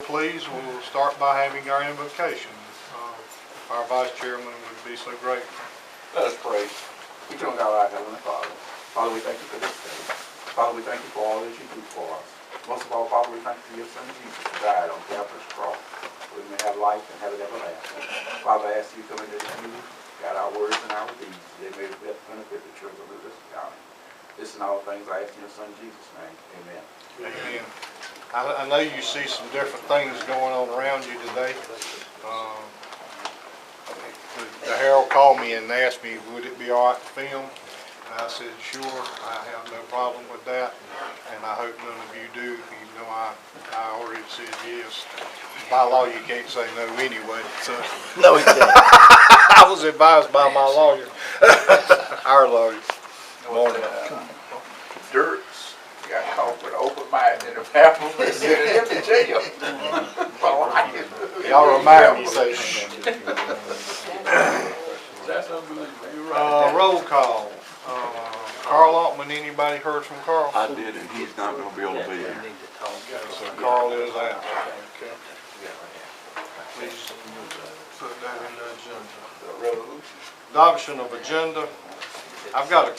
please, we'll start by having our invocation. Our Vice Chairman would be so grateful. Let us pray. Eternal God, our Heavenly Father. Father, we thank you for this day. Father, we thank you for all that you do for us. Most of all, Father, we thank you for your Son Jesus who died on Calvary's cross, so we may have life and have it everlasting. Father, I ask you to come into this meeting, guide our words and our deeds, they may benefit the children of this county. This and all things I ask in your Son Jesus' name. Amen. Amen. I know you see some different things going on around you today. The Herald called me and asked me, would it be all right to film? And I said, sure, I have no problem with that. And I hope none of you do, even though I already said yes. By law, you can't say no anyway. So. No, he can't. I was advised by my lawyer, our lawyer. Morning. Dirks got caught with an open mind in the bathroom and sent him to jail. Y'all remind me, say roll call. Carl Altman, anybody heard from Carl? I did, and he's not going to be able to be here. So Carl is out. Okay. Please put that in the agenda. Adoption of agenda. I've got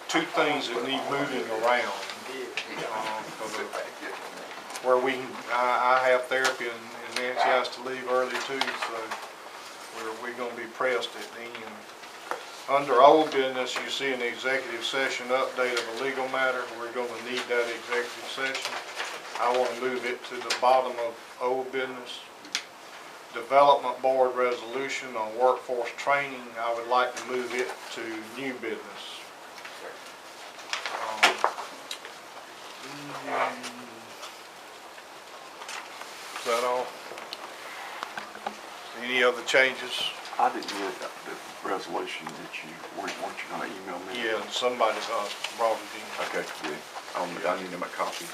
two things that need moving around. Where I have therapy and Nancy has to leave early too, so we're going to be pressed at the end. Under old business, you see an executive session update of a legal matter. We're going to need that executive session. I want to move it to the bottom of old business. Development Board resolution on workforce training, I would like to move it to new business. Is that all? Any other changes? I didn't get the resolution that weren't you going to email me? Yeah, somebody brought it in. Okay, good. I need them at copies.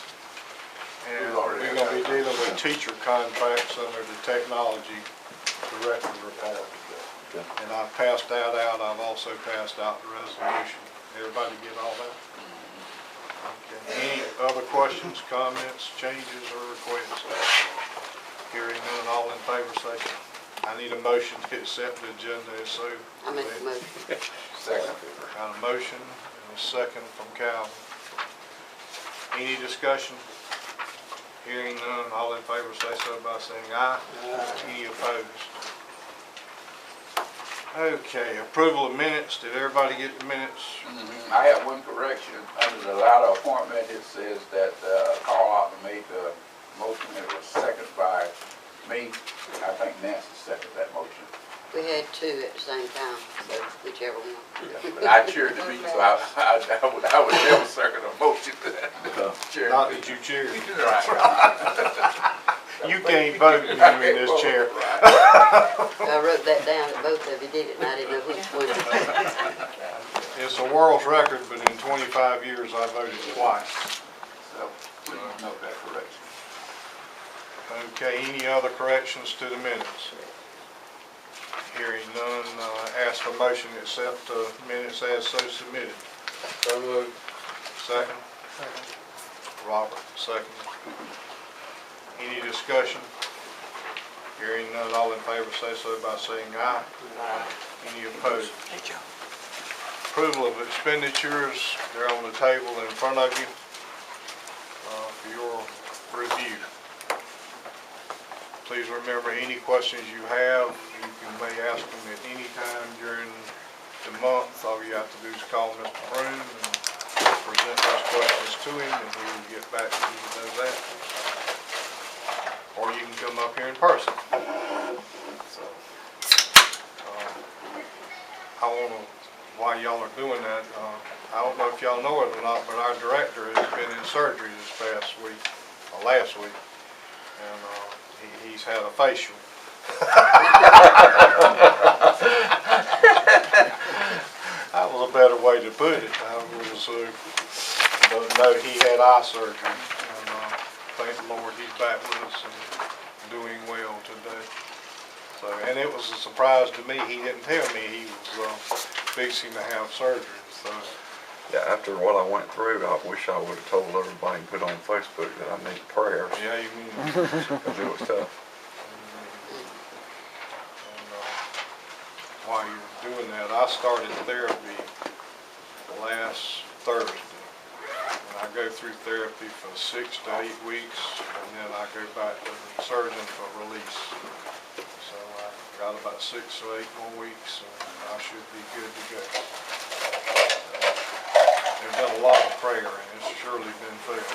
And we're going to be dealing with teacher contracts under the technology director report. Okay. And I've passed that out. I've also passed out the resolution. Everybody get all that? Okay. Any other questions, comments, changes, or requests? Hearing none, all in favor say aye. I need a motion to accept the agenda as so. I make the motion. Second. Got a motion and a second from Calvin. Any discussion? Hearing none, all in favor say so by saying aye. Any opposed? Okay, approval of minutes. Did everybody get the minutes? I have one correction. Under the latter appointment, it says that Carl Altman made the motion. It was seconded by me. I think Nancy seconded that motion. We had two at the same time, so whichever one. Yeah, but I chaired the meeting, so I would never second a motion. Not that you cheered. Right. You can't vote when you're in this chair. I wrote that down that both of you did it, and I didn't know which one. It's a world's record, but in 25 years I voted twice. So, please note that correction. Okay, any other corrections to the minutes? Hearing none, ask for motion to accept the minutes as so submitted. So moved. Second? Robert, second. Any discussion? Hearing none, all in favor say so by saying aye. Aye. Any opposed? Approval of expenditures, they're on the table in front of you for your review. Please remember, any questions you have, you may ask them at any time during the month. All you have to do is call Mr. Broom and present those questions to him, and he will get back to you with those answers. Or you can come up here in person. So, I want to, while y'all are doing that, I don't know if y'all know it or not, but our director has been in surgery this past week, or last week, and he's had a facial. That was a better way to put it. But no, he had eye surgery, and thank the Lord he's back with us and doing well today. So, and it was a surprise to me. He didn't tell me he was fixing to have surgery. So. Yeah, after what I went through, I wish I would have told everybody and put on Facebook that I need prayers. Yeah, you mean. Because it was tough. while you're doing that, I started therapy last Thursday. And I go through therapy for 6 to 8 weeks, and then I go back to the surgeon for release. So I got about 6 or 8 more weeks, and I should be good to go. There's been a lot of prayer, and it's surely been felt.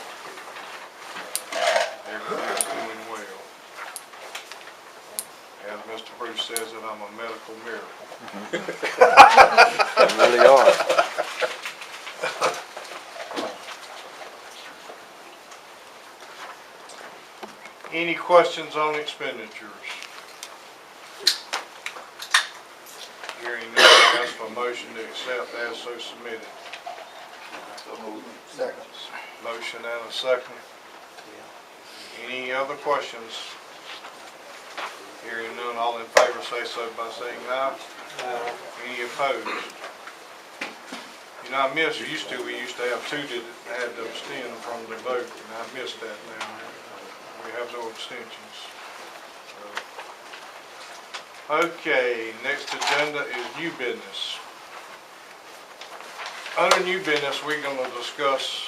Everything's doing well. As Mr. Bruce says it, I'm a medical miracle. You really are. Any questions on expenditures? Hearing none, I ask for a motion to accept as so submitted. Second. Motion and a second. Any other questions? Hearing none, all in favor say so by saying aye. Any opposed? You know, we used to have 2 that had to abstain from the vote, and I missed that now. We have no abstentions. Okay, next agenda is new business. Under new business, we're going to discuss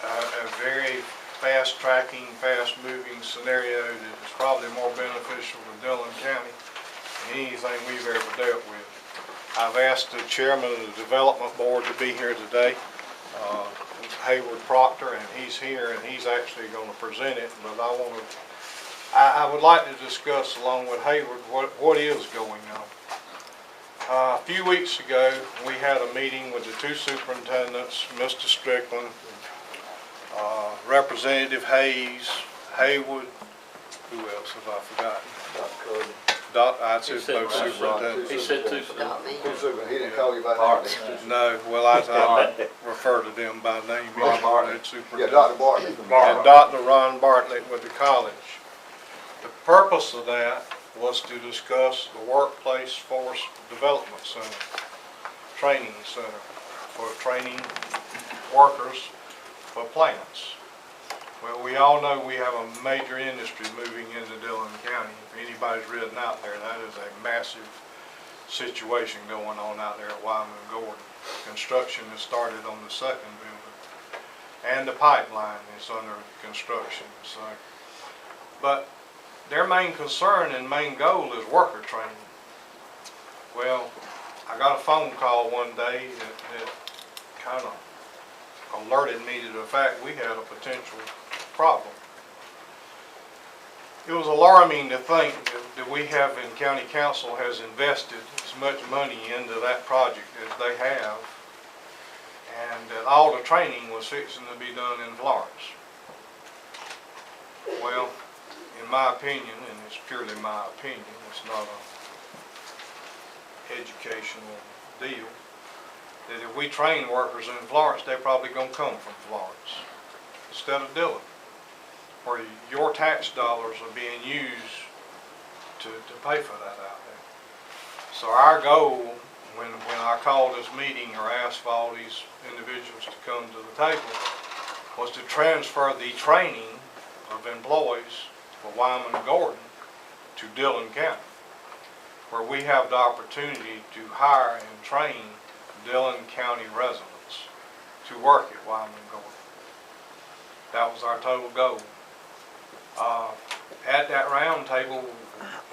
a very fast-tracking, fast-moving scenario that is probably more beneficial to Dillon County than anything we've ever dealt with. I've asked the chairman of the development board to be here today, Hayward Proctor, and he's here, and he's actually going to present it. But I would like to discuss along with Hayward what is going on. A few weeks ago, we had a meeting with the 2 superintendents, Mr. Strickland, Representative Hayes, Haywood, who else have I forgotten? I said both superintendents. He said two. Not me. He didn't call you by name. No, well, I refer to them by name. Yeah, Dr. Bartley. And Dr. Ron Bartlett with the college. The purpose of that was to discuss the Workplace Force Development Center, training center for training workers for plants. Well, we all know we have a major industry moving into Dillon County. If anybody's ridden out there, that is a massive situation going on out there at Wyman and Gordon. Construction has started on the 2nd building, and the pipeline is under construction. So, but their main concern and main goal is worker training. Well, I got a phone call one day that kind of alerted me to the fact we had a potential problem. It was alarming to think that we have in county council has invested as much money into that project as they have, and that all the training was fixing to be done in Florence. Well, in my opinion, and it's purely my opinion, it's not an educational deal, that if we train workers in Florence, they're probably going to come from Florence instead of Dillon, where your tax dollars are being used to pay for that out there. So our goal, when I called this meeting or asked for all these individuals to come to the table, was to transfer the training of employees for Wyman and Gordon to Dillon County, where we have the opportunity to hire and train Dillon County residents to work at Wyman and Gordon. That was our total goal. At that round table,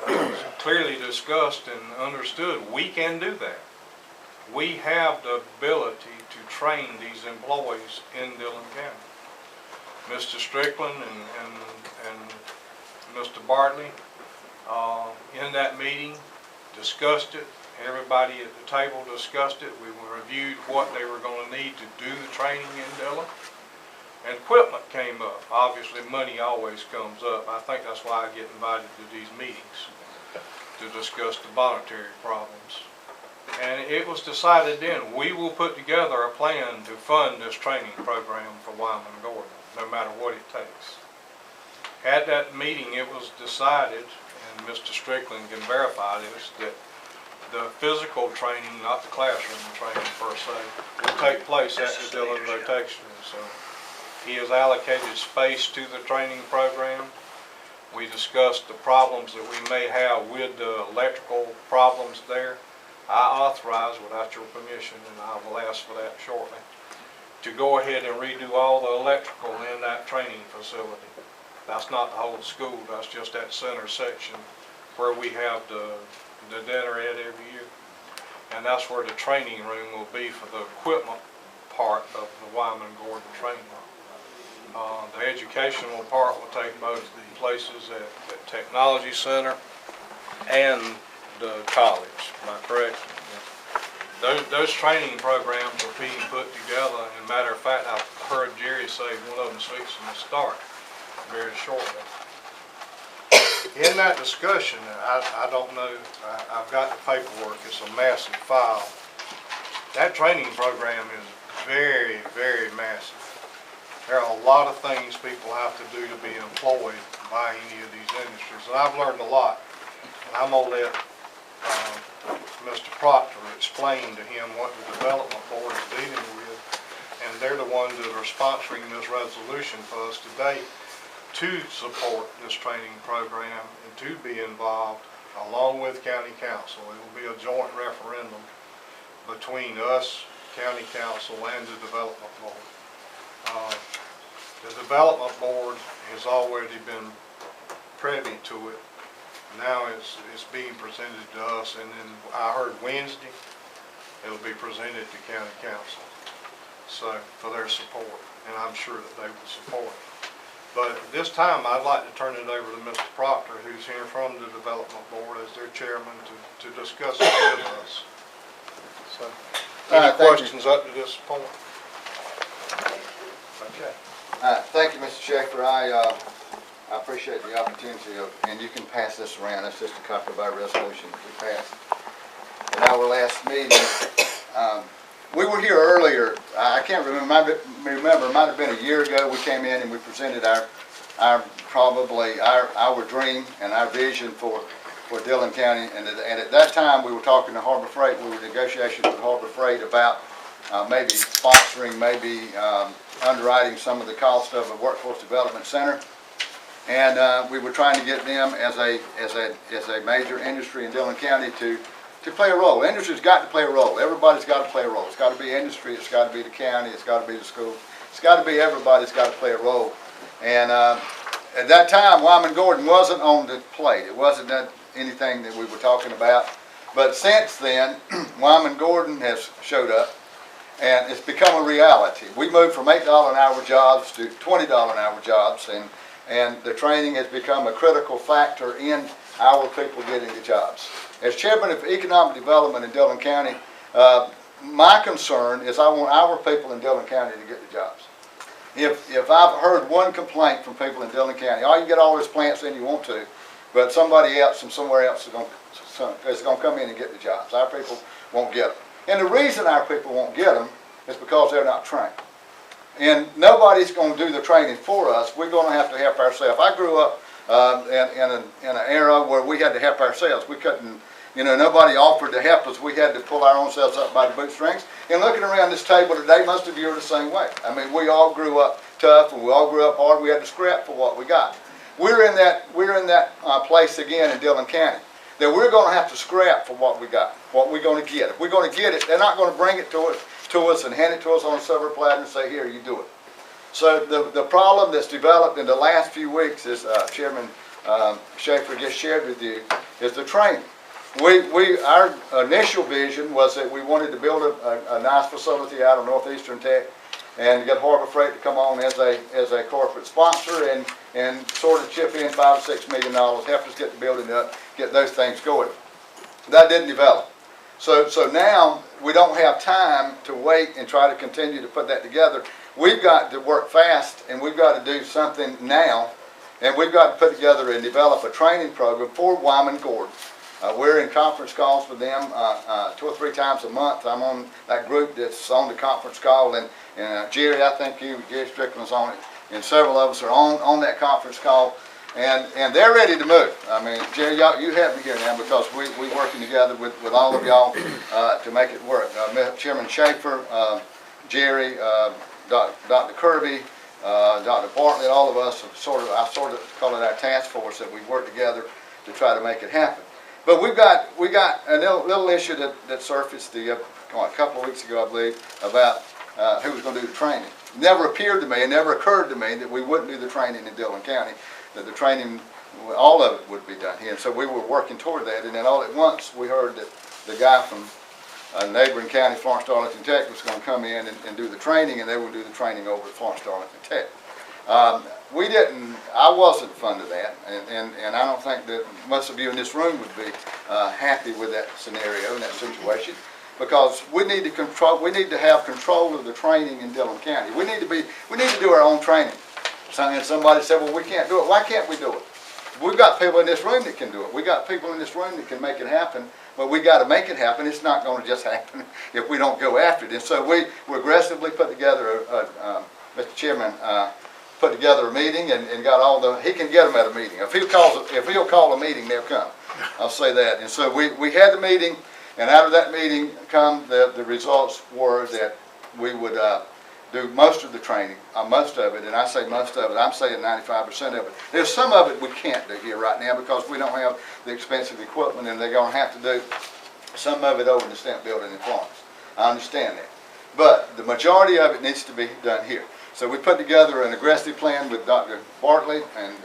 it was clearly discussed and understood we can do that. We have the ability to train these employees in Dillon County. Mr. Strickland and Mr. Bartley in that meeting discussed it. Everybody at the table discussed it. We reviewed what they were going to need to do the training in Dillon. And equipment came up. Obviously, money always comes up. I think that's why I get invited to these meetings, to discuss the monetary problems. And it was decided then, we will put together a plan to fund this training program for Wyman and Gordon, no matter what it takes. At that meeting, it was decided, and Mr. Strickland can verify this, that the physical training, not the classroom training per se, will take place at the Dillon rotation. So he has allocated space to the training program. We discussed the problems that we may have with the electrical problems there. I authorize, without your permission, and I will ask for that shortly, to go ahead and redo all the electrical in that training facility. That's not the whole school, that's just that center section where we have the dinner at every year. And that's where the training room will be for the equipment part of the Wyman Gordon training. The educational part will take both the places at the Technology Center and the college, am I correct? Those training programs are being put together, and matter of fact, I heard Jerry say one of them's fixing to start very shortly. In that discussion, I don't know, I've got the paperwork, it's a massive file. That training program is very, very massive. There are a lot of things people have to do to be employed by any of these industries, and I've learned a lot. And I'm going to let Mr. Proctor explain to him what the development board is dealing with, and they're the ones that are sponsoring this resolution for us today to support this training program and to be involved along with county council. It will be a joint referendum between us, county council, and the development board. The development board has already been privy to it. Now it's being presented to us, and then I heard Wednesday it'll be presented to county council, so for their support, and I'm sure that they will support it. But at this time, I'd like to turn it over to Mr. Proctor, who's here from the development board as their chairman, to discuss it with us. So, any questions up to this point? Okay. Thank you, Mr. Schaefer. I appreciate the opportunity and you can pass this around. That's just a copy of our resolution that we passed at our last meeting. We were here earlier. I can't remember. It might have been a year ago. We came in and we presented our dream and our vision for Dillon County. And at that time, we were talking to Harbor Freight. We were in negotiations with Harbor Freight about maybe sponsoring, maybe underwriting some of the cost of a workforce development center. And we were trying to get them as a major industry in Dillon County to play a role. Industry's got to play a role. Everybody's got to play a role. It's got to be industry. It's got to be the county. It's got to be the school. It's got to be everybody's got to play a role. And at that time, Wyman Gordon wasn't on the plate. It wasn't anything that we were talking about. But since then, Wyman Gordon has showed up, and it's become a reality. We moved from $8 an hour jobs to $20 an hour jobs, and the training has become a critical factor in our people getting the jobs. As chairman of economic development in Dillon County, my concern is I want our people in Dillon County to get the jobs. If I've heard one complaint from people in Dillon County, oh, you get all those plants in you want to, but somebody else from somewhere else is going to come in and get the jobs. Our people won't get them. And the reason our people won't get them is because they're not trained. And nobody's going to do the training for us. We're going to have to help ourselves. I grew up in an era where we had to help ourselves. We couldn't, nobody offered to help us. We had to pull our own selves up by the bootstrings. And looking around this table today, most of you are the same way. I mean, we all grew up tough and we all grew up hard. We had to scrap for what we got. We're in that place again in Dillon County, that we're going to have to scrap for what we got, what we're going to get. If we're going to get it, they're not going to bring it to us and hand it to us on a silver platter and say, here, you do it. So the problem that's developed in the last few weeks, as Chairman Schaefer just shared with you, is the training. Our initial vision was that we wanted to build a nice facility out of Northeastern Tech and get Harbor Freight to come on as a corporate sponsor and sort of chip in $5 or $6 million, help us get the building up, get those things going. That didn't develop. So now we don't have time to wait and try to continue to put that together. We've got to work fast, and we've got to do something now, and we've got to put together and develop a training program for Wyman Gordon. We're in conference calls with them 2 or 3 times a month. I'm on that group that's on the conference call, and Jerry, I think Jerry Strickland's on it, and several of us are on that conference call, and they're ready to move. I mean, Jerry, you have me here now because we're working together with all of y'all to make it work. Chairman Schaefer, Jerry, Dr. Kirby, Dr. Bartlett, all of us have I sort of call it our task force that we work together to try to make it happen. But we got a little issue that surfaced a couple of weeks ago, I believe, about who was going to do the training. It never appeared to me, it never occurred to me that we wouldn't do the training in Dillon County, that the training, all of it would be done here. And so we were working toward that, and then all at once we heard that the guy from a neighboring county, Florence Darlington Tech, was going to come in and do the training, and they would do the training over at Florence Darlington Tech. I wasn't fond of that, and I don't think that most of you in this room would be happy with that scenario and that situation, because we need to have control of the training in Dillon County. We need to do our own training. And somebody said, well, we can't do it. Why can't we do it? We've got people in this room that can do it. We've got people in this room that can make it happen, but we got to make it happen. It's not going to just happen if we don't go after it. And so we aggressively put together, Mr. Chairman, put together a meeting and got he can get them at a meeting. If he'll call a meeting, they'll come. I'll say that. And so we had the meeting, and out of that meeting the results were that we would do most of the training, most of it, and I say most of it, I'm saying 95% of it. There's some of it we can't do here right now because we don't have the expensive equipment, and they're going to have to do some of it over in the stamp building in Florence. I understand that. But the majority of it needs to be done here. So we put together an aggressive plan with Dr. Bartlett and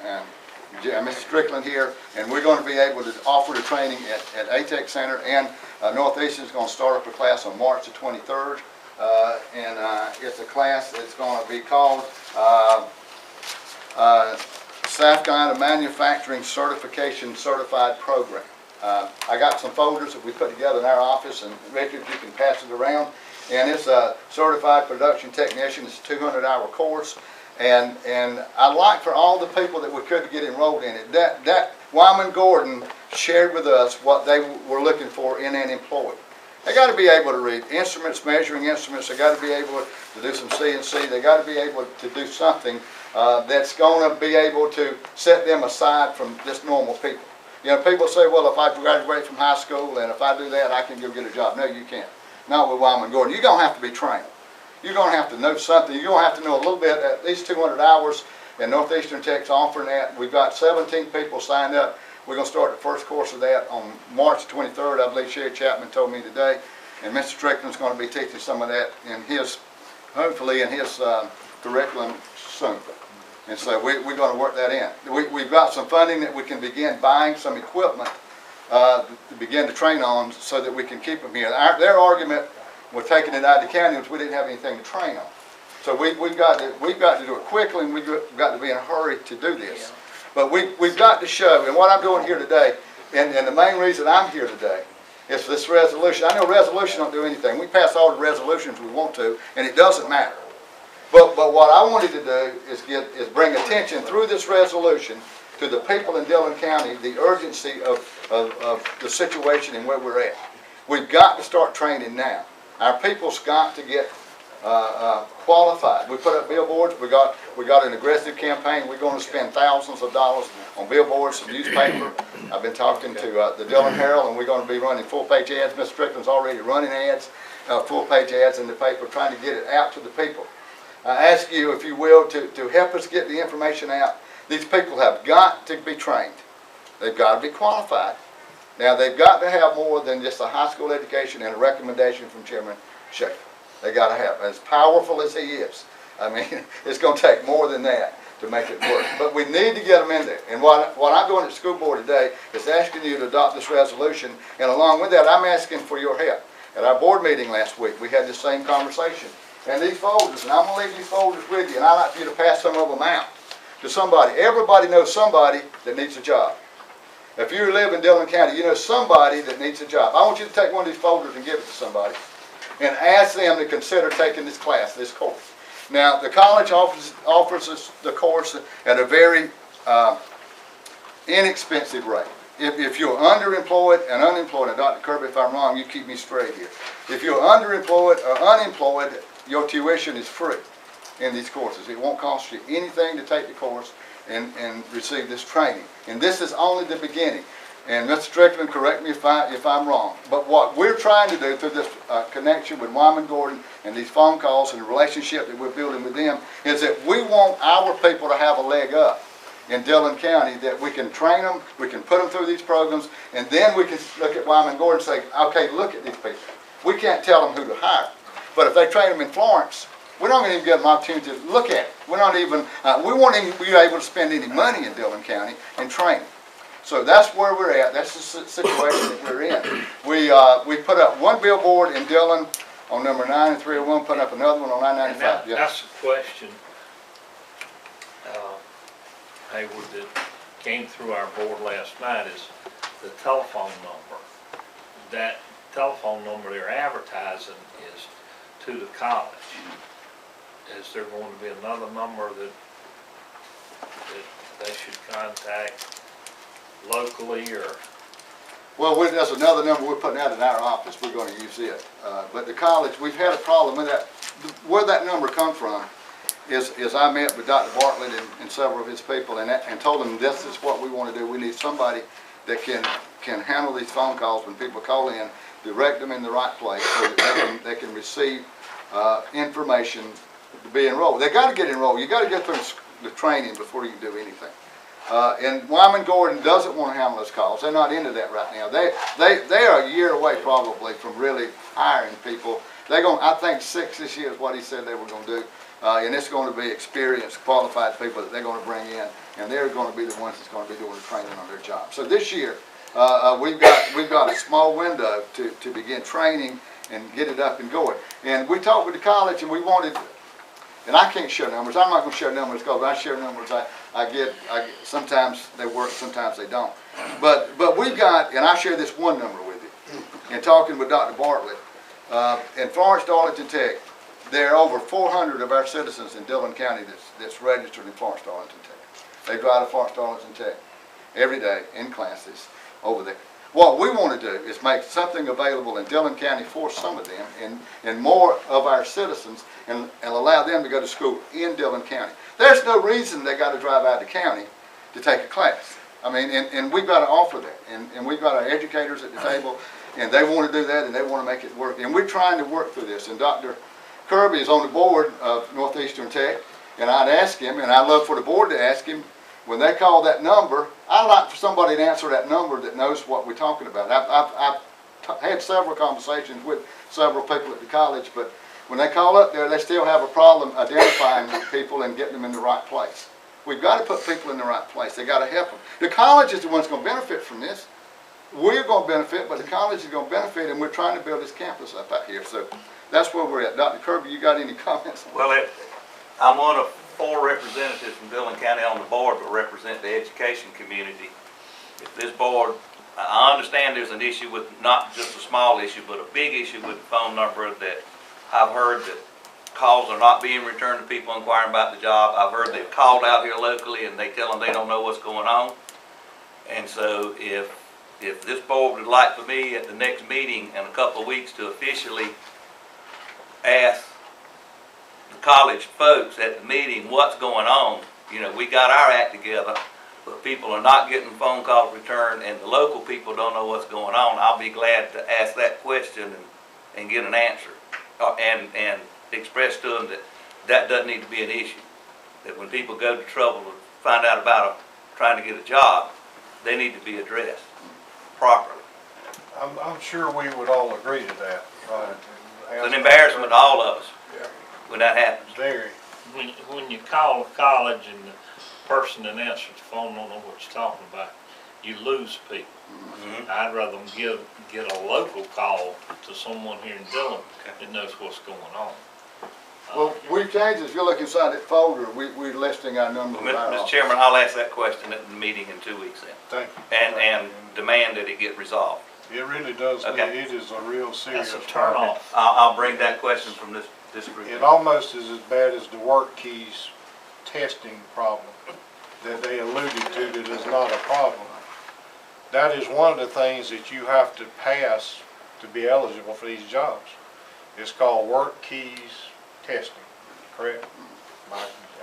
Mr. Strickland here, and we're going to be able to offer the training at ATEC Center, and Northeastern is going to start up a class on March the 23rd. It's a class that's going to be called South Carolina Manufacturing Certification Certified Program. I got some folders that we put together in our office, and Richard, you can pass it around. And it's a certified production technician. It's a 200-hour course, and I'd like for all the people that we could get enrolled in it. That Wyman Gordon shared with us what they were looking for in an employee. They got to be able to read instruments, measuring instruments. They got to be able to do some CNC. They got to be able to do something that's going to be able to set them aside from just normal people. You know, people say, well, if I graduate from high school and if I do that, I can go get a job. No, you can't. Not with Wyman Gordon. You're going to have to be trained. You're going to have to know something. You're going to have to know a little bit, at least 200 hours, and Northeastern Tech's offering that. We've got 17 people signed up. We're going to start the first course of that on March 23rd. I believe Sherry Chapman told me today. And Mr. Strickland's going to be teaching some of that hopefully in his curriculum soon. And so we're going to work that in. We've got some funding that we can begin buying some equipment to begin to train on so that we can keep them here. Their argument with taking it out of the county was we didn't have anything to train on. So we've got to do it quickly, and we've got to be in a hurry to do this. But we've got to show, and what I'm doing here today, and the main reason I'm here today, is this resolution. I know resolution don't do anything. We pass all the resolutions we want to, and it doesn't matter. But what I wanted to do is bring attention through this resolution to the people in Dillon County, the urgency of the situation and where we're at. We've got to start training now. Our people's got to get qualified. We put up billboards. We got an aggressive campaign. We're going to spend thousands of dollars on billboards, some newspaper. I've been talking to the Dillon Herald, and we're going to be running full-page ads. Mr. Strickland's already running ads, full-page ads in the paper, trying to get it out to the people. I ask you, if you will, to help us get the information out. These people have got to be trained. They've got to be qualified. Now, they've got to have more than just a high school education and a recommendation from Chairman Schaefer. They got to have, as powerful as he is. I mean, it's going to take more than that to make it work. But we need to get them in there. And what I'm doing at the school board today is asking you to adopt this resolution. And along with that, I'm asking for your help. At our board meeting last week, we had the same conversation. And these folders, and I'm going to leave these folders with you, and I'd like for you to pass some of them out to somebody. Everybody knows somebody that needs a job. If you live in Dillon County, you know somebody that needs a job. I want you to take one of these folders and give it to somebody and ask them to consider taking this class, this course. Now, the college offers us the course at a very inexpensive rate. If you're underemployed and unemployed, and Dr. Kirby, if I'm wrong, you keep me straight here. If you're underemployed or unemployed, your tuition is free in these courses. It won't cost you anything to take the course and receive this training. And this is only the beginning. And Mr. Strickland, correct me if I'm wrong, but what we're trying to do through this connection with Wyman Gordon and these phone calls and the relationship that we're building with them is that we want our people to have a leg up in Dillon County, that we can train them, we can put them through these programs, and then we can look at Wyman Gordon and say, okay, look at these people. We can't tell them who to hire, but if they train them in Florence, we're not going to even get an opportunity to look at it. We're not even, we won't even be able to spend any money in Dillon County and train them. So that's where we're at. That's the situation that we're in. We put up one billboard in Dillon on number 9 and 301, put up another one on 995. And that's the question, Hayward, that came through our board last night is the telephone number. That telephone number they're advertising is to the college. Is there going to be another number that they should contact locally, or? Well, there's another number we're putting out in our office. We're going to use it. But the college, we've had a problem with that. Where that number come from is I met with Dr. Bartlett and several of his people and told them this is what we want to do. We need somebody that can handle these phone calls when people call in, direct them in the right place so that they can receive information to be enrolled. They got to get enrolled. You got to get through the training before you can do anything. And Wyman Gordon doesn't want to handle those calls. They're not into that right now. They are a year away probably from really hiring people. I think 6 this year is what he said they were going to do. And it's going to be experienced, qualified people that they're going to bring in, and they're going to be the ones that's going to be doing the training on their job. So this year, we've got a small window to begin training and get it up and going. And we talked with the college, and we wanted. And I can't share numbers. I'm not going to share numbers because when I share numbers, I get sometimes they work, sometimes they don't. But we've got, and I share this one number with you. And talking with Dr. Bartlett, in Florence Darlington Tech, there are over 400 of our citizens in Dillon County that's registered in Florence Darlington Tech. They drive to Florence Darlington Tech every day in classes over there. What we want to do is make something available in Dillon County for some of them and more of our citizens and allow them to go to school in Dillon County. There's no reason they got to drive out of the county to take a class. I mean, and we've got to offer that. And we've got our educators at the table, and they want to do that, and they want to make it work. And we're trying to work through this. And Dr. Kirby is on the board of Northeastern Tech, and I'd ask him, and I'd love for the board to ask him, when they call that number, I'd like for somebody to answer that number that knows what we're talking about. I've had several conversations with several people at the college, but when they call up there, they still have a problem identifying people and getting them in the right place. We've got to put people in the right place. They got to help them. The college is the one's going to benefit from this. We're going to benefit, but the college is going to benefit, and we're trying to build this campus up out here. So that's where we're at. Dr. Kirby, you got any comments? Well, I'm one of 4 representatives from Dillon County on the board that represent the education community. If this board, I understand there's an issue with, not just a small issue, but a big issue with the phone number that I've heard that calls are not being returned to people inquiring about the job. I've heard they've called out here locally and they tell them they don't know what's going on. And so if this board would like for me at the next meeting in a couple of weeks to officially ask the college folks at the meeting what's going on. You know, we got our act together, but people are not getting phone calls returned and the local people don't know what's going on. I'll be glad to ask that question and get an answer and express to them that that doesn't need to be an issue. That when people go to trouble to find out about trying to get a job, they need to be addressed properly. I'm sure we would all agree to that. It's an embarrassment to all of us when that happens. Very. When you call a college and the person that answers the phone don't know what you're talking about, you lose people. Mm-hmm. I'd rather them get a local call to someone here in Dillon that knows what's going on. Well, we've changed it. If you look inside that folder, we're listing our numbers. Well, Mr. Chairman, I'll ask that question at the meeting in 2 weeks then. Thank you. And demand that it get resolved. It really does. Okay. It is a real serious That's a problem. turnoff. I'll bring that question from this group. It almost is as bad as the work keys testing problem that they alluded to that is not a problem. That is one of the things that you have to pass to be eligible for these jobs. It's called work keys testing, correct?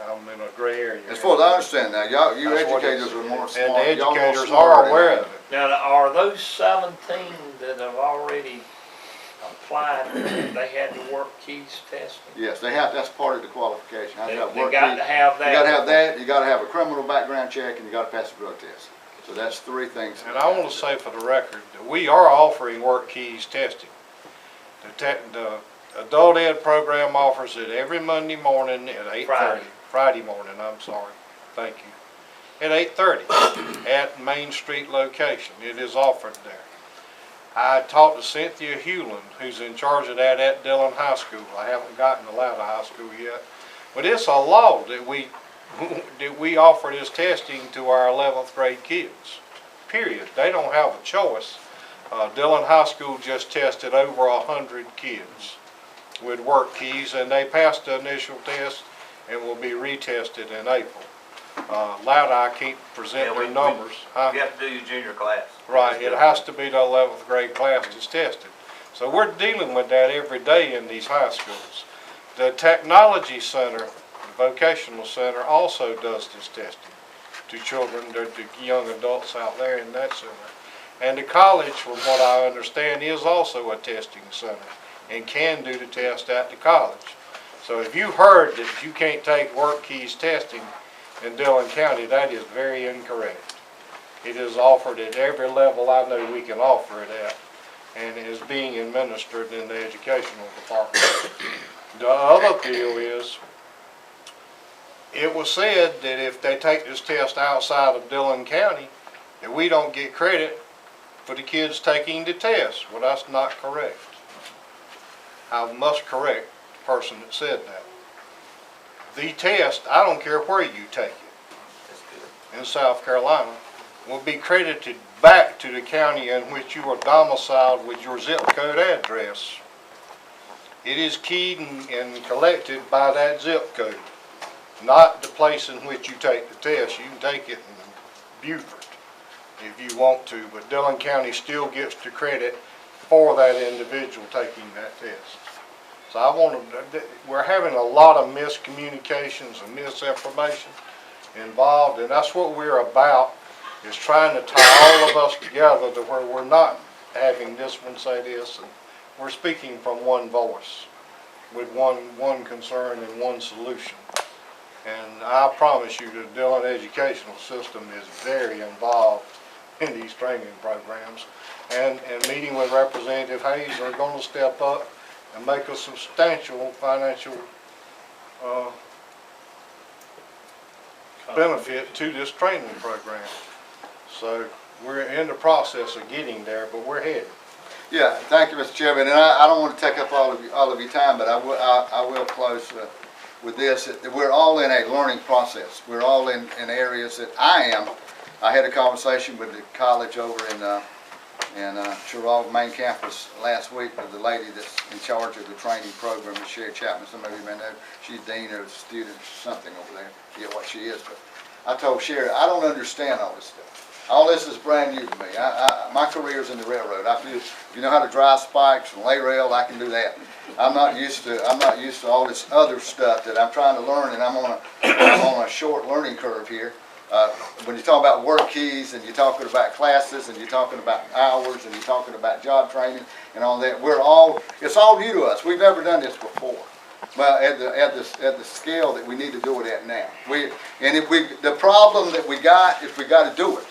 I'm in a gray area. As far as I understand now, you That's what it educators is. are more And smart. the y'all more educators smarter are than aware I of am. it. Now, are those 17 that have already applied, they had to work keys testing? Yes, they have, that's part of the qualification. They I've got work to key. have that. You gotta have that, you gotta have a criminal background check, and you gotta pass a drug test. So that's three things. And I want to say for the record, that we are offering work keys testing. The adult ed program offers it every Monday morning at 8:30. Friday morning, I'm sorry, thank you. At 8:30 at Main Street location. It is offered there. I talked to Cynthia Hewland, who's in charge of that at Dillon High School. I haven't gotten to Loudoun High School yet. But it's a law that we offer this testing to our 11th grade kids, period. They don't have a choice. Dillon High School just tested over 100 kids with work keys, and they passed the initial test and will be retested in April. Loudoun, I can't present their numbers. You have to do your junior class. Right, it has to be the 11th grade class that's tested. So we're dealing with that every day in these high schools. The Technology Center, the Vocational Center, also does this testing to children, to young adults out there in that center. And the college, from what I understand, is also a testing center and can do the test at the college. So if you heard that you can't take work keys testing in Dillon County, that is very incorrect. It is offered at every level I know we can offer it at, and it is being administered in the educational department. The other deal is, it was said that if they take this test outside of Dillon County, that we don't get credit for the kids taking the test. Well, that's not correct. I must correct the person that said that. The test, I don't care where you take it, in South Carolina, will be credited back to the county in which you are domiciled with your zip code address. It is keyed and collected by that zip code, not the place in which you take the test. You can take it in Beaufort if you want to, but Dillon County still gets the credit for that individual taking that test. So we're having a lot of miscommunications and misinformation involved, and that's what we're about, is trying to tie all of us together to where we're not having this one say this, and we're speaking from one voice with one concern and one solution. And I promise you the Dillon educational system is very involved in these training programs, and meeting with Representative Hayes are going to step up and make a substantial financial benefit to this training program. So we're in the process of getting there, but we're headed. Yeah, thank you, Mr. Chairman, and I don't want to take up all of your time, but I will close with this. We're all in a learning process. We're all in areas that I had a conversation with the college over in Chirag main campus last week with the lady that's in charge of the training program, Ms. Sherry Chapman. Some of you may know she's dean of students or something over there. I forget what she is, but I told Sherry, I don't understand all this stuff. All this is brand new to me. My career's in the railroad. If you know how to drive spikes and lay rail, I can do that. I'm not used to all this other stuff that I'm trying to learn, and I'm on a short learning curve here. When you talk about work keys, and you're talking about classes, and you're talking about hours, and you're talking about job training and all that, it's all new to us. We've never done this before. Well, at the scale that we need to do it at now. The problem that we got is we got to do it.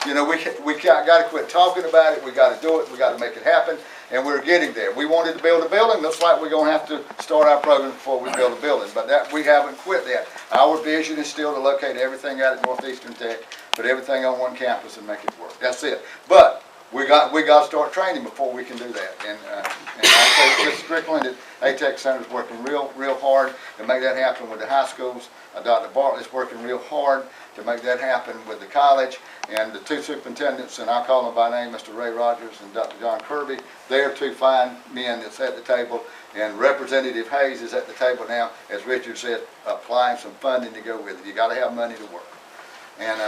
You know, we got to quit talking about it. We got to do it. We got to make it happen. And we're getting there. We wanted to build a building. Looks like we're going to have to start our program before we build a building. But we haven't quit that. Our vision is still to locate everything out at Northeastern Tech, put everything on one campus and make it work. That's it. But we got to start training before we can do that. And I say Mr. Strickland at ATEC Center is working real hard to make that happen with the high schools. Dr. Bartlett's working real hard to make that happen with the college. And the two superintendents, and I'll call them by name, Mr. Ray Rogers and Dr. John Kirby, they're two fine men that's at the table. And Representative Hayes is at the table now, as Richard said, applying some funding to go with it. You got to have money to work. And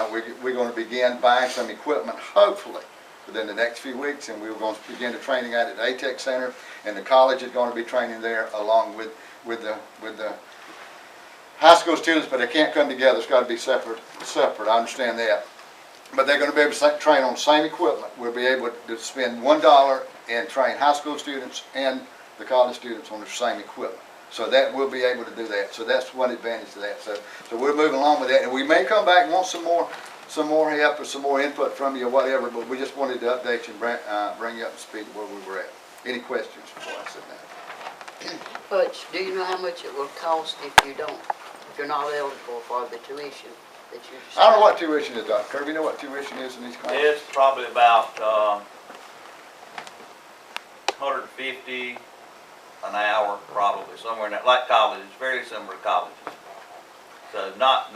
we're going to begin buying some equipment, hopefully, within the next few weeks, and we're going to begin the training at the ATEC Center, and the college is going to be training there along with the high school students, but they can't come together. It's got to be separate. I understand that. but they're gonna be able to train on the same equipment. We'll be able to spend $1 and train high school students and the college students on the same equipment. So that we'll be able to do that. So that's one advantage to that. So we're moving along with that, and we may come back and want some more help or some more input from you or whatever, but we just wanted to update you and bring you up to speed where we were at. Any questions before I sit down? Butch, do you know how much it will cost if you're not eligible for the tuition that you? I don't know what tuition is, Dr. Kirby. You know what tuition is in these classes? It's probably about, 150 an hour, probably, somewhere in that, like college, it's very similar to colleges. So not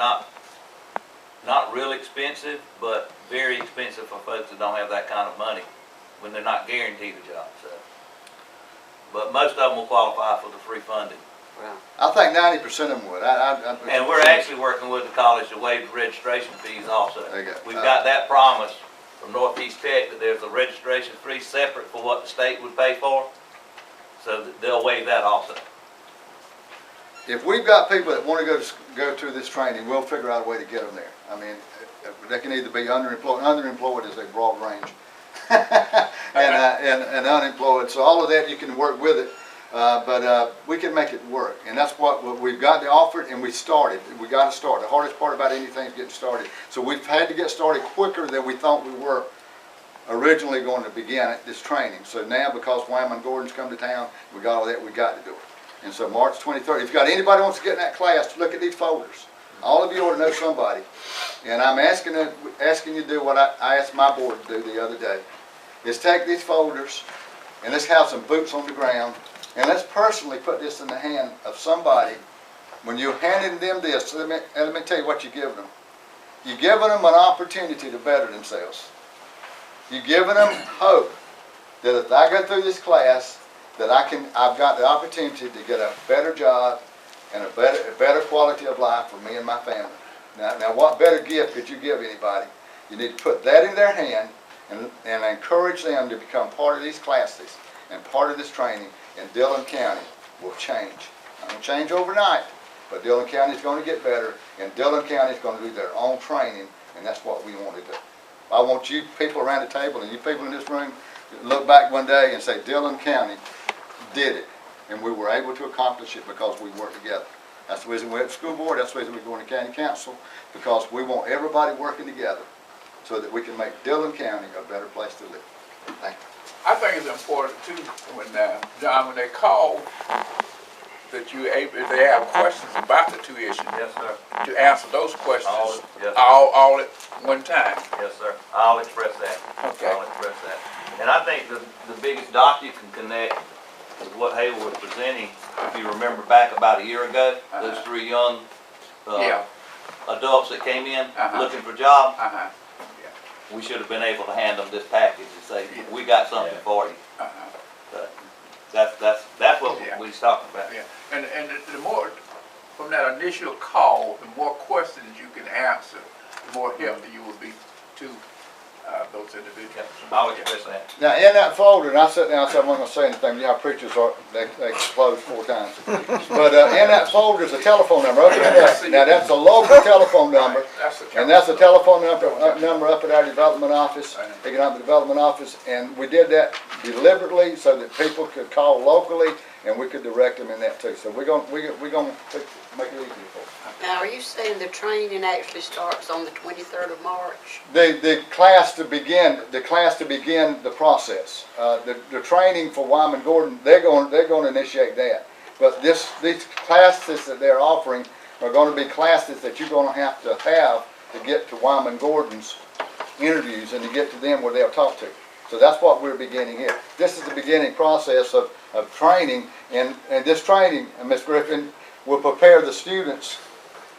real expensive, but very expensive for folks that don't have that kind of money when they're not guaranteed a job, so. But most of them will qualify for the free funding. Right. I think 90% of them would. And we're actually working with the college to waive the registration fees also. There you go. We've got that promise from Northeast Tech that there's a registration fee separate for what the state would pay for. So they'll waive that also. If we've got people that want to go to this training, we'll figure out a way to get them there. I mean, they can either be underemployed. Underemployed is a broad range, and unemployed. So all of that, you can work with it, but we can make it work. And that's what we've got to offer, and we started. We got to start. The hardest part about anything is getting started. So we've had to get started quicker than we thought we were originally going to begin this training. So now, because Wyman Gordon's come to town, we got all that, we got to do it. And so March 23rd, if you got anybody who wants to get in that class, look at these folders. All of you ought to know somebody. And I'm asking you to do what I asked my board to do the other day, is take these folders and let's have some boots on the ground, and let's personally put this in the hand of somebody. When you're handing them this, let me tell you what you're giving them. You're giving them an opportunity to better themselves. You're giving them hope that if I go through this class, that I've got the opportunity to get a better job and a better quality of life for me and my family. Now what better gift could you give anybody? You need to put that in their hand and encourage them to become part of these classes and part of this training, and Dillon County will change. Not going to change overnight, but Dillon County is going to get better, and Dillon County is going to do their own training, and that's what we want to do. I want you people around the table and you people in this room to look back one day and say, Dillon County did it, and we were able to accomplish it because we worked together. That's the reason we're at the school board, that's the reason we're going to county council, because we want everybody working together so that we can make Dillon County a better place to live. Thank you. I think it's important too, when, John, when they call, that you able, if they have questions about the tuition, Yes, sir. to answer those questions Yes, sir. all at one time. Yes, sir. I'll express that. Okay. I'll express that. And I think the biggest dot you can connect is what Hayward was presenting. If you remember back about a year ago, those three young adults that came in looking for jobs, we should have been able to hand them this package and say, we got something for you. But that's what we was talking about. Yeah, and the more, from that initial call, the more questions you can answer, the more helpful you will be to those individuals. I'll express that. Now, in that folder, and I sat down and said, I'm not going to say anything, you know how preachers are, they close 4 times. But in that folder is a telephone number. Open it up. Now, that's a local telephone number, and that's a telephone number up at our development office, economic development office, and we did that deliberately so that people could call locally, and we could direct them in that too. So we're going to make it easier for them. Now, are you saying the training actually starts on the 23rd of March? The class to begin the process. The training for Wyman Gordon, they're going to initiate that. But these classes that they're offering are going to be classes that you're going to have to get to Wyman Gordon's interviews and to get to them where they'll talk to. So that's what we're beginning here. This is the beginning process of training, and this training, Ms. Griffin, will prepare the students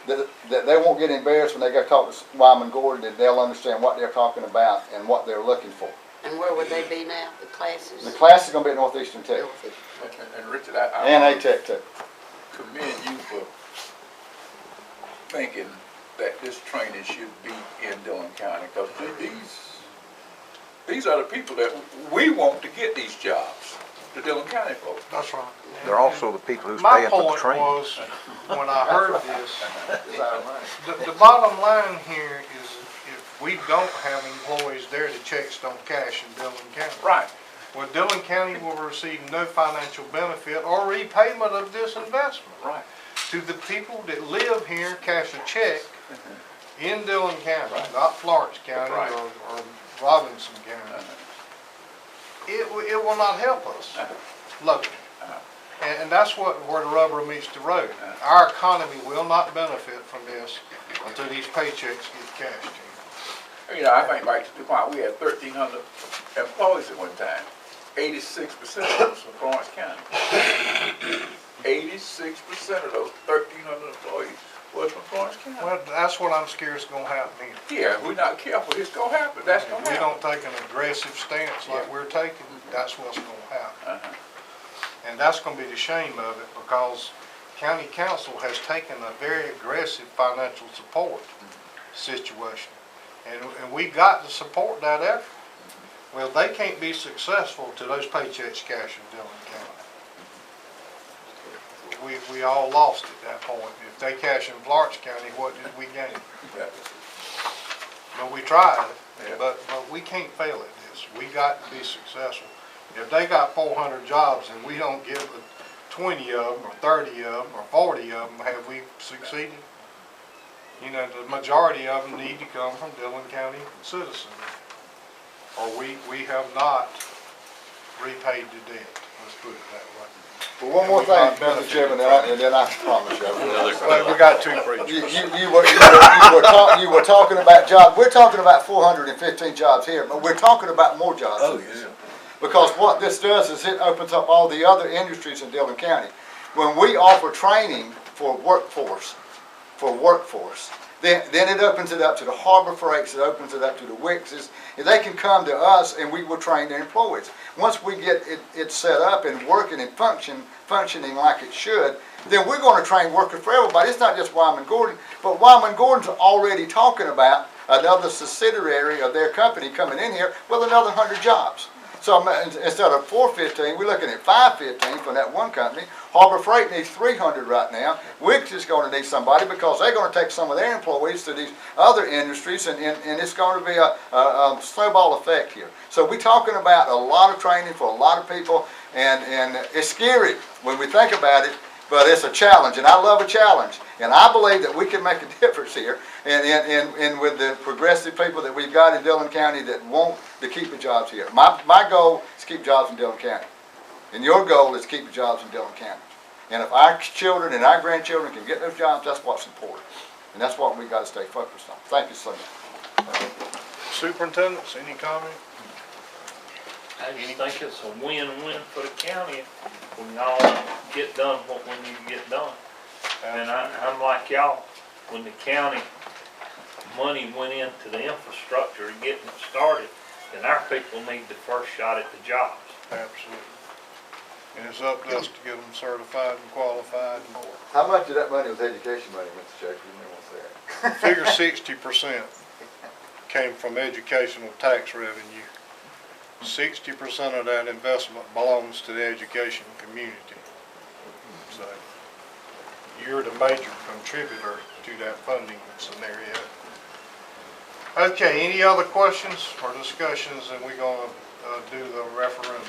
that they won't get embarrassed when they go talk to Wyman Gordon, and they'll understand what they're talking about and what they're looking for. And where would they be now, the classes? The class is going to be at Northeastern Tech. And Richard, I And A-Tech too. commend you for thinking that this training should be in Dillon County, because these are the people that we want to get these jobs, the Dillon County folks. That's right. They're also the people who's My paying for the point training. was, when I heard this, the bottom line here is if we don't have employees there that checks don't cash in Dillon County. Right. Well, Dillon County will receive no financial benefit or repayment of this investment. Right. To the people that live here, cash a check in Dillon County, Right. not Florence County Right. or Robinson County, it will not help us locally. And that's where the rubber meets the road. Our economy will not benefit from this until these paychecks get cashed in. You know, I think back to the point, we had 1,300 employees at one time. 86% of them was from Florence County. 86% of those 1,300 employees was from Florence County. Well, that's what I'm scared is gonna happen here. Yeah, if we're not careful, it's gonna happen. That's gonna If we happen. don't take an aggressive stance like Yeah. we're taking, that's what's gonna happen. Uh-huh. And that's gonna be the shame of it, because county council has taken a very aggressive financial support situation. And we got to support that effort. Well, they can't be successful till those paychecks cash in Dillon County. We all lost at that point. If they cash in Florence County, what did we gain? But we tried, Yeah. but we can't fail at this. We got to be successful. If they got 400 jobs and we don't give 20 of them, or 30 of them, or 40 of them, have we succeeded? You know, the majority of them need to come from Dillon County citizens. Or we have not repaid the debt, let's put it that way. Well, one more thing, Mr. Chairman, and then I promise you. I will. But we got two You preachers. were talking about jobs. We're talking about 415 jobs here, but we're talking about more jobs. Oh, yeah. Because what this does is it opens up all the other industries in Dillon County. When we offer training for workforce, then it opens it up to the Harbor Freights, it opens it up to the Wixes, and they can come to us and we will train their employees. Once we get it set up and working and functioning like it should, then we're going to train workers for everybody. It's not just Wyman Gordon, but Wyman Gordon's already talking about another subsidiary of their company coming in here with another 100 jobs. So instead of 415, we're looking at 515 from that one company. Harbor Freight needs 300 right now. Wix is going to need somebody because they're going to take some of their employees to these other industries, and it's going to be a snowball effect here. So we're talking about a lot of training for a lot of people, and it's scary when we think about it, but it's a challenge, and I love a challenge. And I believe that we can make a difference here, and with the progressive people that we've got in Dillon County that want to keep the jobs here. My goal is to keep jobs in Dillon County, and your goal is to keep the jobs in Dillon County. And if our children and our grandchildren can get those jobs, that's what's important, and that's what we've got to stay focused on. Thank you so much. Superintendents, any comment? I just think it's a win-win for the county. We can all get done what we need to get done. And I'm like y'all, when the county money went into the infrastructure and getting it started, then our people need the first shot at the jobs. Absolutely. And it's up to us to get them certified and qualified and more. How much of that money was education money, Mr. Chair? You may want to say that. Figure 60% came from educational tax revenue. 60% of that investment belongs to the education community. So you're the major contributor to that funding scenario. Okay, any other questions or discussions, and we're gonna do the referendum.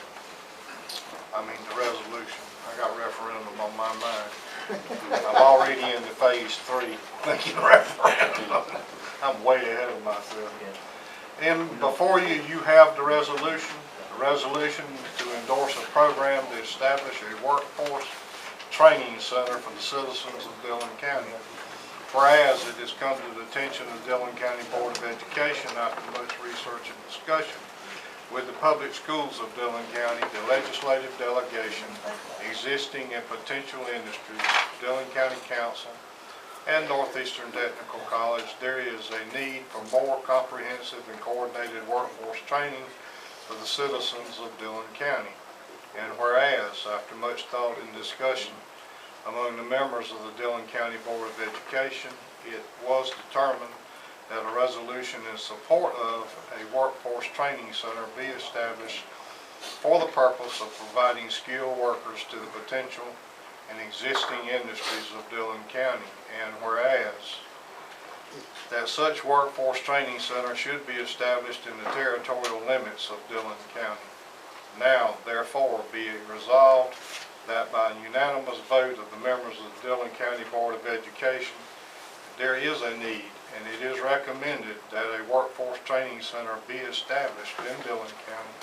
I mean the resolution. I got referendum on my mind. I'm already into phase 3, thinking referendum. I'm way ahead of myself. And before you, you have the resolution. The resolution to endorse a program to establish a workforce training center for the citizens of Dillon County. Whereas it has come to the attention of the Dillon County Board of Education after much research and discussion with the public schools of Dillon County, the legislative delegation, existing and potential industries, Dillon County Council, and Northeastern Technical College, there is a need for more comprehensive and coordinated workforce training for the citizens of Dillon County. And whereas, after much thought and discussion among the members of the Dillon County Board of Education, it was determined that a resolution in support of a workforce training center be established for the purpose of providing skilled workers to the potential and existing industries of Dillon County. And whereas that such workforce training center should be established in the territorial limits of Dillon County. Now, therefore, be it resolved that by unanimous vote of the members of the Dillon County Board of Education, there is a need, and it is recommended that a workforce training center be established in Dillon County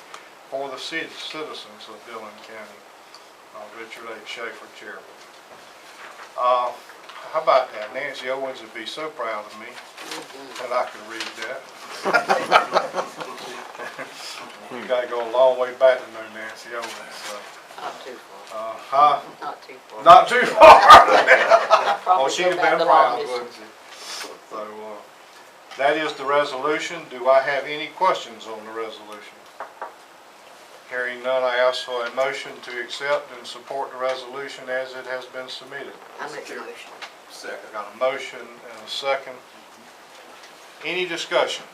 for the citizens of Dillon County. Richard H. Schaefer, Chairman. How about that? Nancy Owens would be so proud of me that I could read that. You gotta go a long way back to know Nancy Owens. Not too far. Huh? Not too far. Not too far. I'll Oh, probably she'd go have back been the proud, longest. wouldn't she? So, that is the resolution. Do I have any questions on the resolution? Hearing none, I ask for a motion to accept and support the resolution as it has been submitted. I make a motion. Second. I got a motion and a second. Any discussion?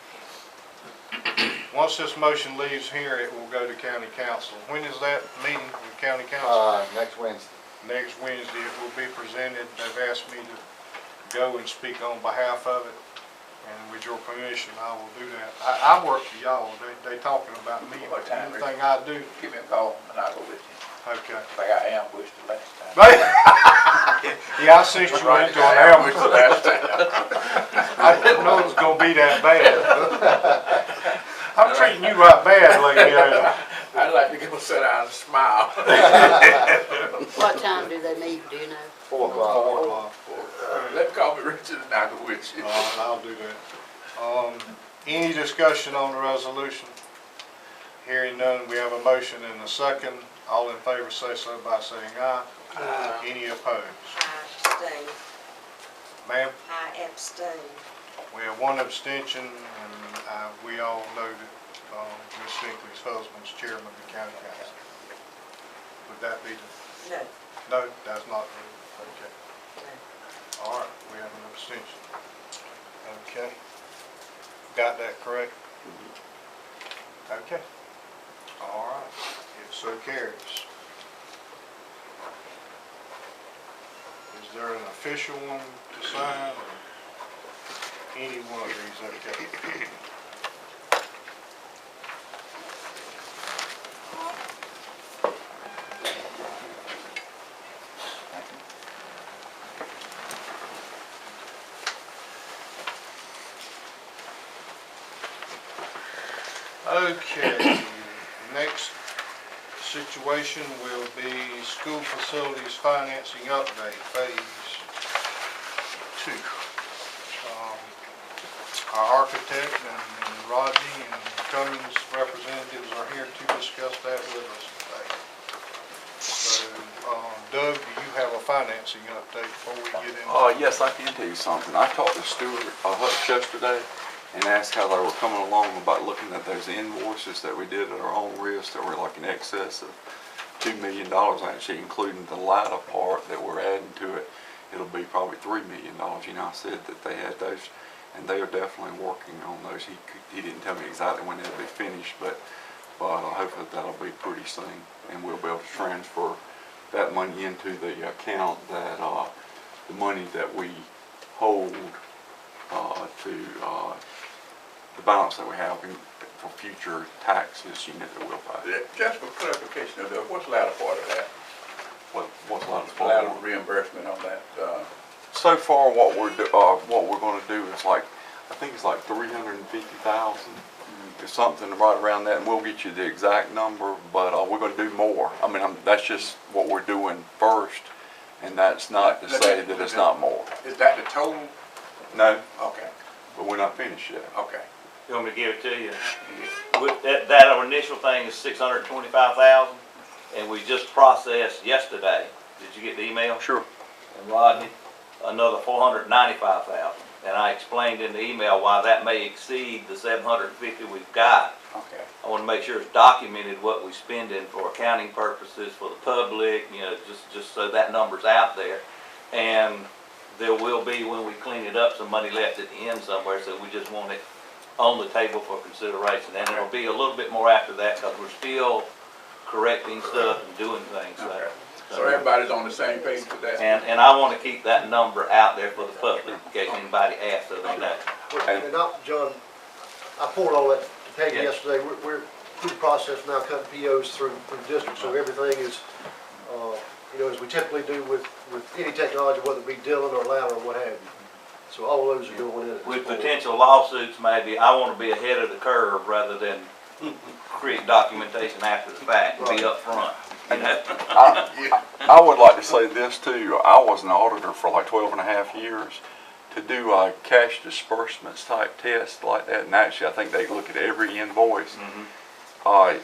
Once this motion leaves here, it will go to county council. When is that meeting with county council? Next Wednesday. Next Wednesday, it will be presented. They've asked me to go and speak on behalf of it, and with your permission, I will do that. I work for y'all. They talking about me. What time, Rick? Anything I do. Give me a call and I'll go with you. Okay. Like I ambushed the last time. Yeah, I sent you into an ambush. The last time. I didn't know it was gonna be that bad. I'm treating you right bad, lady. I'd like to go sit down and smile. What time do they meet, do you know? 4 o'clock. 4 o'clock. Let them call me Richard and I'll go with you. I'll do that. Any discussion on the resolution? Hearing none, we have a motion and a second. All in favor say so by saying aye. Any opposed? I abstain. Ma'am, I abstain. we have one abstention, and we all know that Ms. Finkley's husband's chairman of the county council. Would that be the? No. No, that's not the, okay. All right, we have an abstention. Okay. Got that correct? Okay. All right, it so carries. Is there an official one to sign, or any one of these, okay? Okay, next situation will be school facilities financing update, phase 2. Our architect and Rodney and Cummings representatives are here to discuss that with us today. So, Doug, do you have a financing update before we get into? Yes, I can tell you something. I talked to Stuart Hutch yesterday and asked how they were coming along about looking at those invoices that we did at our own risk that were like in excess of $2 million, actually including the latter part that we're adding to it. It'll be probably $3 million. You know, I said that they had those, and they are definitely working on those. He didn't tell me exactly when they'll be finished, but hopefully that'll be pretty soon, and we'll be able to transfer that money into the account that the money that we hold to the balance that we have for future taxes, you know, that we'll pay. Just for clarification, what's the latter part of that? What's a lot of Latter reimbursement on that? So far, what we're going to do is like, I think it's like 350,000. It's something right around that, and we'll get you the exact number. But we're going to do more. I mean, that's just what we're doing first, and that's not to say that it's not more. Is that the total? No, Okay, but we're not finished yet. okay. You want me to give it to you? With that our initial thing is $625,000, and we just processed yesterday. Did you get the email? Sure. And Rodney, another $495,000. And I explained in the email why that may exceed the $750 we've got. Okay. I want to make sure it's documented what we spend in for accounting purposes, for the public, you know, just so that number's out there. And there will be, when we clean it up, some money left at the end somewhere, so we just want it on the table for consideration. And there'll be a little bit more after that, because we're still correcting stuff and doing things. So. Okay. So everybody's on the same page with that. And I wanna keep that number out there for the public, in case anybody asks, so they know. And John, I poured all that to Peggy Yeah. yesterday, we're through the process now, cutting POs through the district, so everything is, as we typically do with any technology, whether it be Dillon or Louder or what have you. So all those are going in. at this With point. potential lawsuits, maybe, I wanna be ahead of the curve rather than create documentation after the fact, and be up front. You know? I would like to say this too, I was an auditor for like 12 and a half years. To do a cash disbursements type test like that, and actually I think they look at every invoice,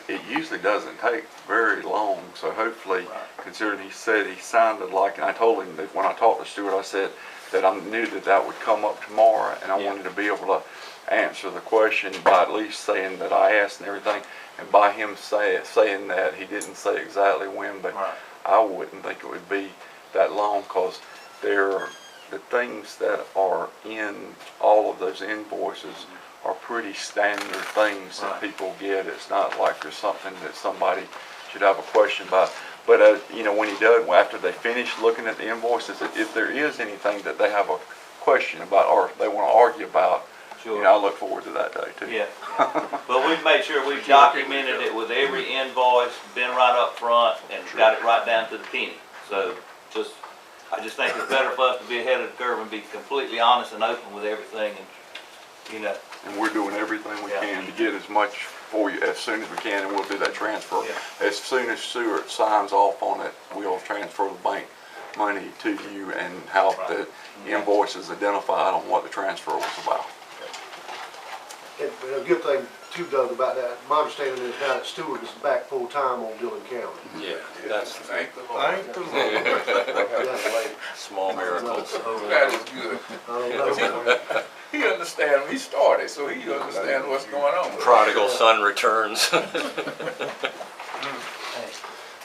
it usually doesn't take very long, so hopefully, considering he said he sounded like, and I told him that when I talked to Stuart, I said that I knew that would come up tomorrow, and I wanted to be able to answer the question by at least saying that I asked and everything, and by him saying that, he didn't say exactly when, but I wouldn't think it would be that long, because the things that are in all of those invoices are pretty standard things that people get. It's not like there's something that somebody should have a question about. But when he does, after they finish looking at the invoices, if there is anything that they have a question about or they want to argue about, Sure. I look forward to that day too. Yeah, but we've made sure we've documented it with every invoice, been right up front, and got it right down to the penny. So, I just think it's better for us to be ahead of the curve and be completely honest and open with everything, and, And we're doing everything we Yeah. can to get as much for you as soon as we can, and we'll do that transfer. Yeah. As soon as Stuart signs off on it, we'll transfer the bank money to you and how the invoices identified on what the transfer was about. And a good thing too, Doug, about that, my understanding is now that Stewart is back full-time on Dillon County. Yeah, that's Thank the Lord. Thank the Lord. Yeah. small miracles. That is good. I don't know. He understands, he started, so he understands what's going on. Prodigal son returns.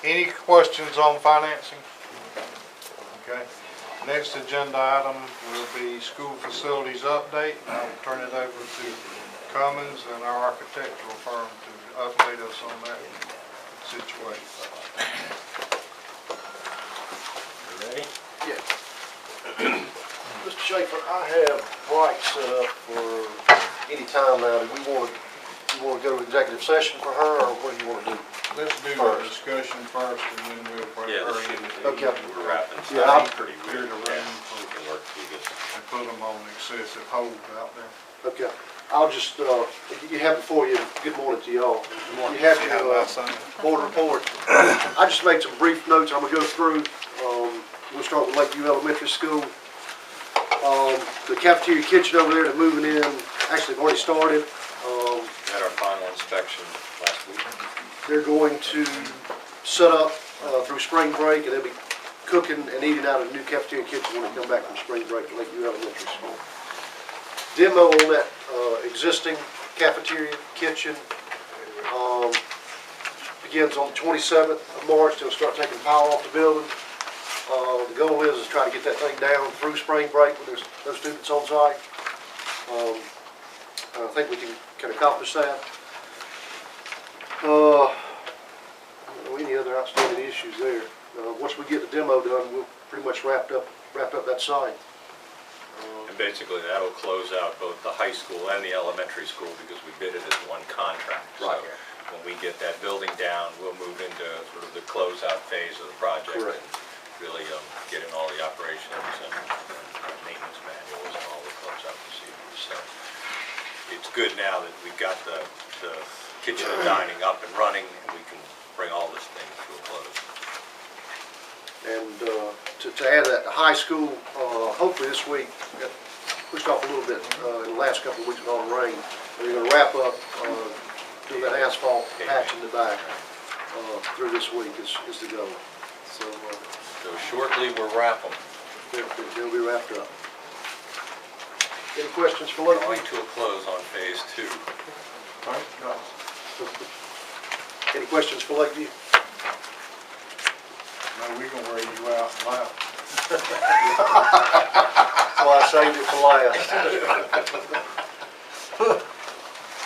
Any questions on financing? Okay. Next agenda item will be school facilities update. I will turn it over to Cummins and our architectural firm to update us on that situation. Ready? Yes. Mr. Schaefer, I have Bright set up for any time now. Do you want to go to executive session for her, or what do you want to do? Let's do the discussion first and then we'll bring Yeah, her this in. should- Okay. We're wrapping Yeah, stuff I'm pretty clear quick. to run. Yeah, we can work through this. And put them on excessive hold out there. Okay, I'll just, you have before you, good morning to y'all. You have See how your my son- board report. I just made some brief notes I'm gonna go through. We'll start with Lakeview Elementary School. The cafeteria kitchen over there, they're moving in, actually they've already started. Had our final inspection last week. They're going to set up through spring break, and they'll be cooking and eating out of the new cafeteria kitchen when they come back from spring break at Lakeview Elementary School. Demo on that existing cafeteria kitchen begins on the 27th of March. They'll start taking power off the building. The goal is to try to get that thing down through spring break when there's no students on site. I think we can accomplish that. Any other outstanding issues there? Once we get the demo done, we'll pretty much wrap up that site. And basically, that'll close out both the high school and the elementary school because we bid it as one contract. Right. So when we get that building down, we'll move into sort of the closeout phase of the project. Correct. And really get in all the operations and maintenance manuals and all the closeout procedures. So it's good now that we've got the kitchen and dining up and running, and we can bring all this thing to a close. And to add that, the high school, hopefully this week, got pushed off a little bit in the last couple of weeks with all the rain. They're going to wrap up, do that asphalt patch in the back through this week is the goal. So So shortly, we'll wrap them. they'll be wrapped up. Any questions for Lakeview? Drawing to a close on phase 2. Any questions for Lakeview? No, we gonna wear you out and loud. So I saved it for last.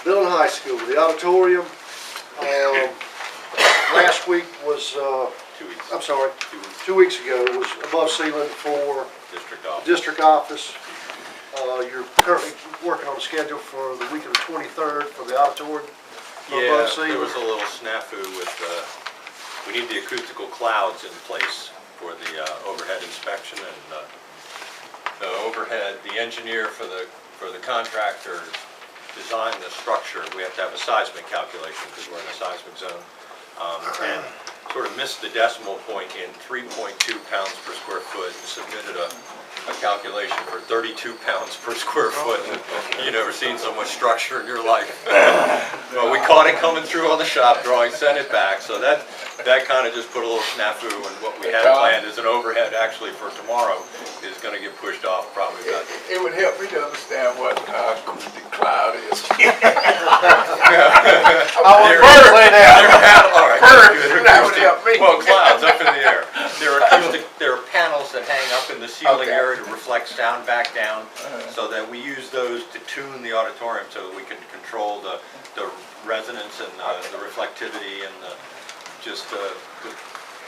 Dillon High School, the auditorium. Last week was 2 weeks. I'm sorry, 2 weeks, 2 weeks ago was above ceiling for district office. district office. You're currently working on a schedule for the week of the 23rd for the auditorium. for Yeah, above ceiling. there was a little snafu with, we need the acoustical clouds in place for the overhead inspection, and the overhead, the engineer for the contractor designed the structure. We have to have a seismic calculation because we're in a seismic zone, and sort of missed the decimal point in 3.2 pounds per square foot and submitted a calculation for 32 pounds per square foot. You never seen so much structure in your life. Well, we caught it coming through on the shop drawing, sent it back, so that kind of just put a little snafu, and what we had planned as an overhead actually for tomorrow is going to get pushed off probably about. It would help me to understand what acoustic cloud is. I was first say that. All right, Bird, that would help me. well, clouds up in the air. There are panels that hang up in the ceiling Okay. area to reflect sound back down, so that we use those to tune the auditorium so that we can control the resonance and the reflectivity and the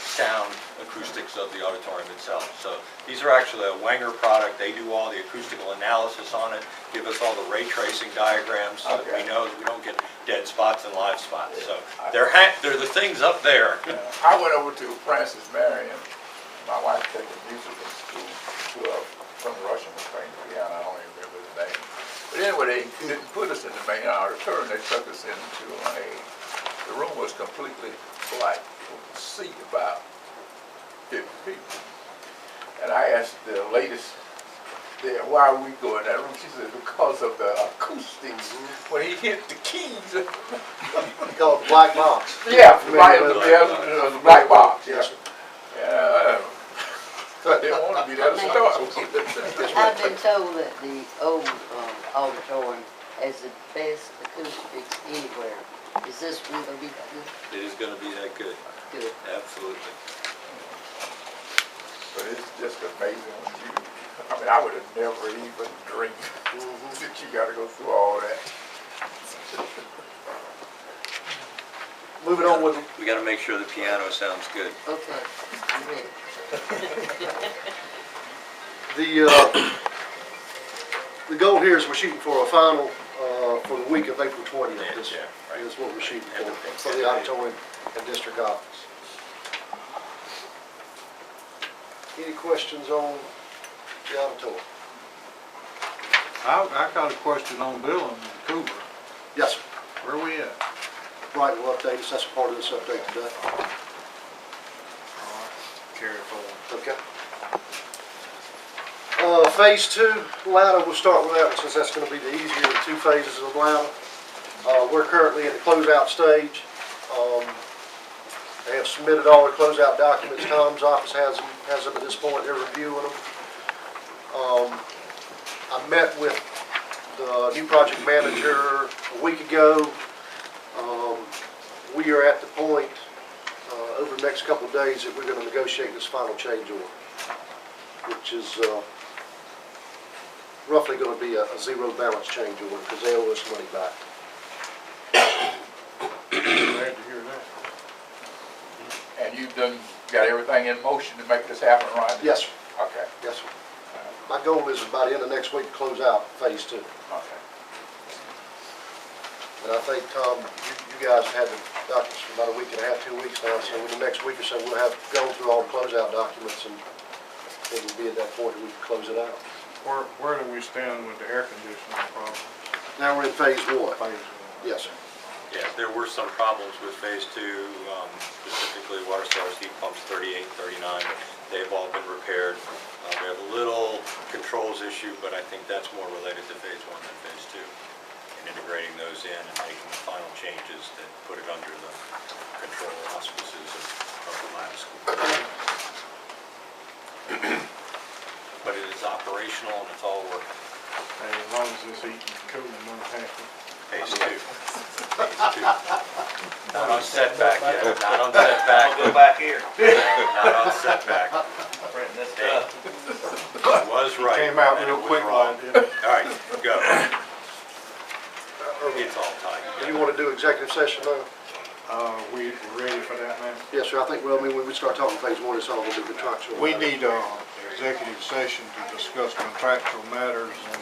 sound acoustics of the auditorium itself. So these are actually a Wenger product. They do all the acoustical analysis on it, give us all the ray tracing diagrams so that we know that we don't get dead spots and live spots. So they're the things up there. I went over to Francis Marion. My wife took a music in school to some Russian playing piano. I don't even remember the name. But anyway, they didn't put us in the main auditorium. They took us into the room was completely black. You could see about 50 people. And I asked the ladies there, why are we going in that room? She said, because of the acoustics. When he hit the keys. You call it black box. Yeah, right in the black box. Yeah. Yeah. I didn't want to be there to start with. I've been told that the old auditorium has the best acoustics anywhere. Is this one gonna be that good? It is going to be that good. Good. Absolutely. But it's just amazing when I would have never even dreamed that you gotta go through all that. Moving on with We got to make sure the piano sounds good. Okay, I'm ready. the goal here is we're shooting for a final for the week of April 20th. This Yeah, right. is what we're shooting Everything. for the auditorium and district office. Any questions on the auditorium? I got a question on Dillon and Cooper. Yes, sir. Where we at? Bright will update us. That's part of this update today. Carry forward. Okay. Phase 2, ladder, we'll start with that one since that's going to be the easier of the two phases of the ladder. We're currently in the closeout stage. They have submitted all their closeout documents. Tom's office has them at this point. They're reviewing them. I met with the new project manager a week ago. We are at the point over the next couple of days that we're going to negotiate this final change order, which is roughly going to be a zero balance change order because they owe us money back. Glad to hear that. And you've got everything in motion to make this happen, right? Yes, sir. Okay, Yes, sir. My goal is by the end of next week to close out phase 2. okay. And I think, Tom, you guys have had the documents for about a week and a half, 2 weeks now, so in the next week or so, we'll have gone through all the closeout documents, and it will be at that point that we can close it out. Where do we stand with the air conditioning problem? Now we're in phase 1. Phase one. Yes, sir. Yeah, there were some problems with phase 2, specifically water source heat pumps 38, 39. They've all been repaired. We have a little controls issue, but I think that's more related to phase 1 than phase 2. And integrating those in and making the final changes that put it under the control auspices of the lab school. But it is operational and it's all working. Hey, as long as it's heating and cooling, I'm happy. Phase 2. Phase 2. Not on setback yet, not on setback. I'll go back here. Not on setback. Printing this Hey, stuff. it was right. Came out and real it was quick wrong. like that. All right, go. It's all tight. Do you want to do executive session now? We ready for that now? Yes, sir, I think, well, I mean, when we start talking phase one, it's all gonna be contractual. We need executive session to discuss contractual matters and